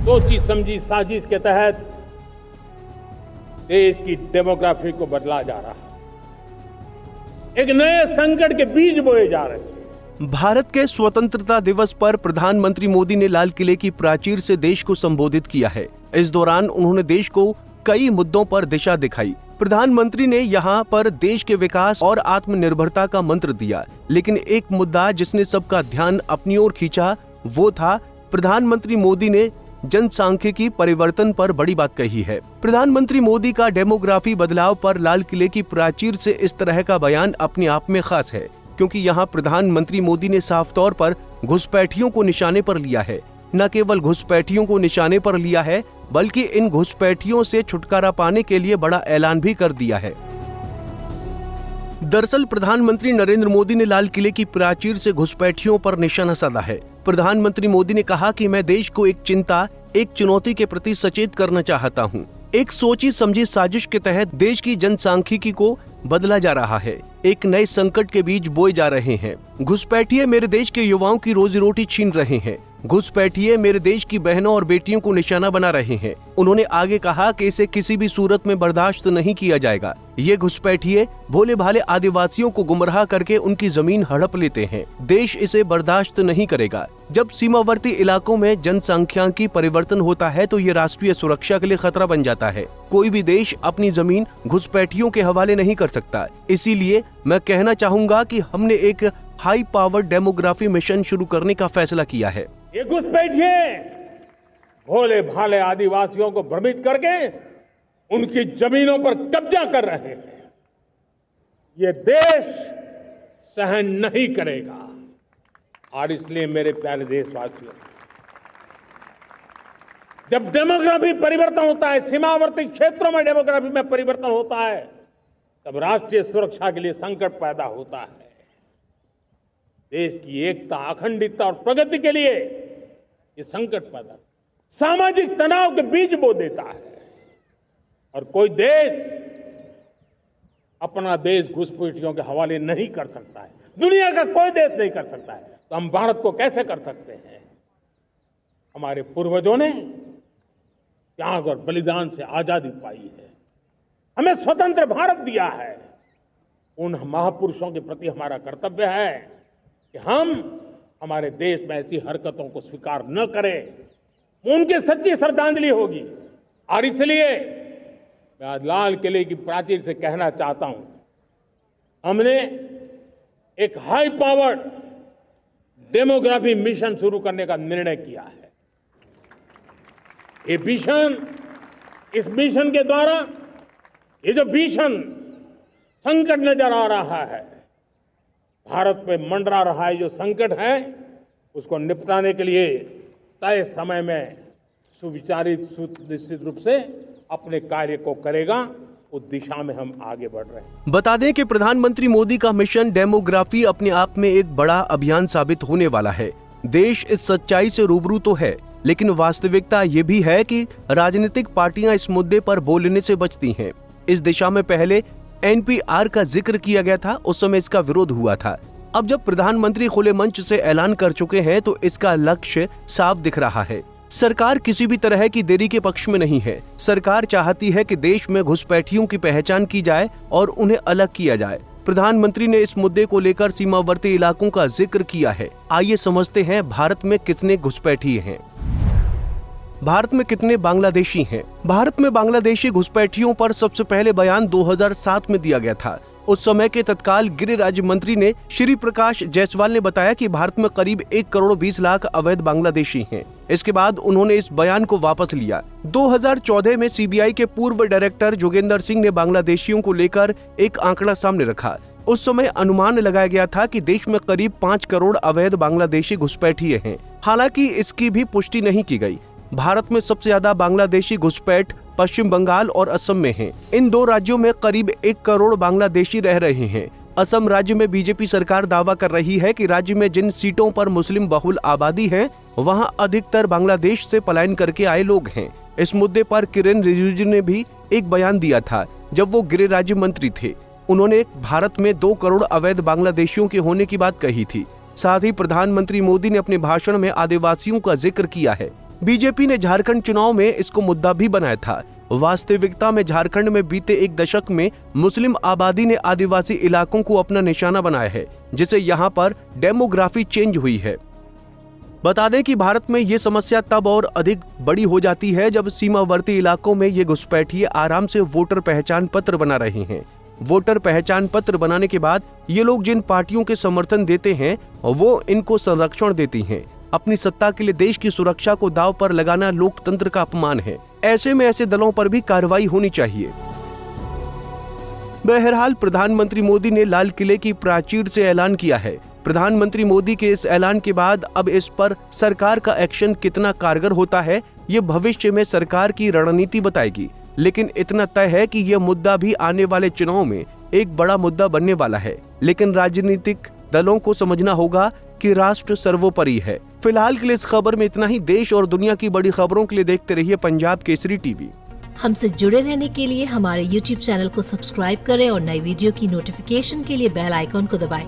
सोची समझी साजिश के तहत देश की डेमोग्राफी को बदला जा रहा है। एक नए संकट के बीज बोए जा रहे हैं। भारत के स्वतंत्रता दिवस पर प्रधानमंत्री मोदी ने लाल किले की प्राचीर से देश को संबोधित किया है। इस दौरान उन्होंने देश को कई मुद्दों पर दिशा दिखाई। प्रधानमंत्री ने यहाँ पर देश के विकास और आत्मनिर्भरता का मंत्र दिया, लेकिन एक मुद्दा जिसने सबका ध्यान अपनी ओर खींचा वो था प्रधानमंत्री मोदी ने जनसांख्यिकी परिवर्तन पर बड़ी बात कही है। प्रधानमंत्री मोदी का डेमोग्राफी बदलाव पर लाल किले की प्राचीर से इस तरह का बयान अपने आप में खास है, क्योंकि यहाँ प्रधानमंत्री मोदी ने साफ तौर पर घुसपैठियों को निशाने पर लिया है। न केवल घुसपैठियों को निशाने पर लिया है, बल्कि इन घुसपैठियों से छुटकारा पाने के लिए बड़ा ऐलान भी कर दिया है। दरअसल प्रधानमंत्री नरेंद्र मोदी ने लाल किले की प्राचीर से घुसपैठियों पर निशाना साधा है। प्रधानमंत्री मोदी ने कहा कि मैं देश को एक चिंता, एक चुनौती के प्रति सचेत करना चाहता हूं। एक सोची समझी साजिश के तहत देश की जनसांख्यिकी को बदला जा रहा है। एक नए संकट के बीज बोए जा रहे हैं। घुसपैठिए मेरे देश के युवाओं की रोजी रोटी छीन रहे हैं। घुसपैठिए मेरे देश की बहनों और बेटियों को निशाना बना रहे हैं। उन्होंने आगे कहा कि इसे किसी भी सूरत में बर्दाश्त नहीं किया जाएगा। ये घुसपैठिए भोले भाले आदिवासियों को गुमराह करके उनकी जमीन हड़प लेते हैं। देश इसे बर्दाश्त नहीं करेगा। जब सीमावर्ती इलाकों में जनसंख्यांकी परिवर्तन होता है तो ये राष्ट्रीय सुरक्षा के लिए खतरा बन जाता है। कोई भी देश अपनी जमीन घुसपैठियों के हवाले नहीं कर सकता। इसीलिए मैं कहना चाहूंगा कि हमने एक हाई पावर डेमोग्राफी मिशन शुरू करने का फैसला किया है। ये घुसपैठिए भोले भाले आदिवासियों को भ्रमित करके उनकी जमीनों पर कब्जा कर रहे हैं। ये देश सहन नहीं करेगा। और इसलिए मेरे प्यारे देशवासियों, जब डेमोग्राफी परिवर्तन होता है, सीमावर्ती क्षेत्रों में डेमोग्राफी में परिवर्तन होता है, तब राष्ट्रीय सुरक्षा के लिए संकट पैदा होता है। देश की एकता, अखंडता और प्रगति के लिए ये संकट पैदा, सामाजिक तनाव के बीज बो देता है। और कोई देश अपना देश घुसपैठियों के हवाले नहीं कर सकता है। दुनिया का कोई देश नहीं कर सकता है, तो हम भारत को कैसे कर सकते हैं? हमारे पूर्वजों ने त्याग और बलिदान से आजादी पाई है, हमें स्वतंत्र भारत दिया है। उन महापुरुषों के प्रति हमारा कर्तव्य है कि हम हमारे देश में ऐसी हरकतों को स्वीकार न करें। उनकी सच्ची श्रद्धांजलि होगी। और इसलिए मैं आज लाल किले की प्राचीर से कहना चाहता हूं, हमने एक हाई पावर्ड डेमोग्राफी मिशन शुरू करने का निर्णय किया है। ये मिशन, इस मिशन के द्वारा ये जो भीषण संकट नजर आ रहा है, भारत पे मंडरा रहा है जो संकट है, उसको निपटाने के लिए तय समय में सुविचारित सुनिश्चित रूप से अपने कार्य को करेगा। उस दिशा में हम आगे बढ़ रहे हैं। बता दें कि प्रधानमंत्री मोदी का मिशन डेमोग्राफी अपने आप में एक बड़ा अभियान साबित होने वाला है। देश इस सच्चाई से रूबरू तो है, लेकिन वास्तविकता ये भी है कि राजनीतिक पार्टियां इस मुद्दे पर बोलने से बचती हैं। इस दिशा में पहले एनपीआर का जिक्र किया गया था, उस समय इसका विरोध हुआ था। अब जब प्रधानमंत्री खुले मंच से ऐलान कर चुके हैं तो इसका लक्ष्य साफ दिख रहा है। सरकार किसी भी तरह की देरी के पक्ष में नहीं है। सरकार चाहती है कि देश में घुसपैठियों की पहचान की जाए और उन्हें अलग किया जाए। प्रधानमंत्री ने इस मुद्दे को लेकर सीमावर्ती इलाकों का जिक्र किया है। आइए समझते हैं भारत में कितने घुसपैठिए हैं। भारत में कितने बांग्लादेशी हैं? भारत में बांग्लादेशी घुसपैठियों पर सबसे पहले बयान 2007 में दिया गया था। उस समय के तत्काल गृह राज्य मंत्री ने श्री प्रकाश जायसवाल ने बताया कि भारत में करीब 1 करोड़ 20 लाख अवैध बांग्लादेशी हैं। इसके बाद उन्होंने इस बयान को वापस लिया। 2014 में सीबीआई के पूर्व डायरेक्टर जोगेंद्र सिंह ने बांग्लादेशियों को लेकर एक आंकड़ा सामने रखा। उस समय अनुमान लगाया गया था कि देश में करीब 5 करोड़ अवैध बांग्लादेशी घुसपैठिए हैं। हालांकि इसकी भी पुष्टि नहीं की गई। भारत में सबसे ज्यादा बांग्लादेशी घुसपैठ पश्चिम बंगाल और असम में हैं। इन दो राज्यों में करीब 1 करोड़ बांग्लादेशी रह रहे हैं। असम राज्य में बीजेपी सरकार दावा कर रही है कि राज्य में जिन सीटों पर मुस्लिम बहुल आबादी है, वहां अधिकतर बांग्लादेश से पलायन करके आए लोग हैं। इस मुद्दे पर किरेन रिजिजू ने भी एक बयान दिया था जब वो गृह राज्य मंत्री थे। उन्होंने भारत में 2 करोड़ अवैध बांग्लादेशियों के होने की बात कही थी। साथ ही प्रधानमंत्री मोदी ने अपने भाषण में आदिवासियों का जिक्र किया है। बीजेपी ने झारखंड चुनाव में इसको मुद्दा भी बनाया था। वास्तविकता में झारखंड में बीते एक दशक में मुस्लिम आबादी ने आदिवासी इलाकों को अपना निशाना बनाया है, जिससे यहाँ पर डेमोग्राफी चेंज हुई है। बता दें कि भारत में ये समस्या तब और अधिक बड़ी हो जाती है जब सीमावर्ती इलाकों में ये घुसपैठिए आराम से वोटर पहचान पत्र बना रहे हैं। वोटर पहचान पत्र बनाने के बाद ये लोग जिन पार्टियों के समर्थन देते हैं वो इनको संरक्षण देती हैं। अपनी सत्ता के लिए देश की सुरक्षा को दांव पर लगाना लोकतंत्र का अपमान है। ऐसे में ऐसे दलों पर भी कार्रवाई होनी चाहिए। बहरहाल प्रधानमंत्री मोदी ने लाल किले की प्राचीर से ऐलान किया है। प्रधानमंत्री मोदी के इस ऐलान के बाद अब इस पर सरकार का एक्शन कितना कारगर होता है, ये भविष्य में सरकार की रणनीति बताएगी। लेकिन इतना तय है कि यह मुद्दा भी आने वाले चुनाव में एक बड़ा मुद्दा बनने वाला है। लेकिन राजनीतिक दलों को समझना होगा कि राष्ट्र सर्वोपरि है। फिलहाल के लिए इस खबर में इतना ही। देश और दुनिया की बड़ी खबरों के लिए देखते रहिए पंजाब केसरी टीवी। हमसे जुड़े रहने के लिए हमारे YouTube चैनल को सब्सक्राइब करें और नई वीडियो की नोटिफिकेशन के लिए बेल आइकॉन को दबाएं।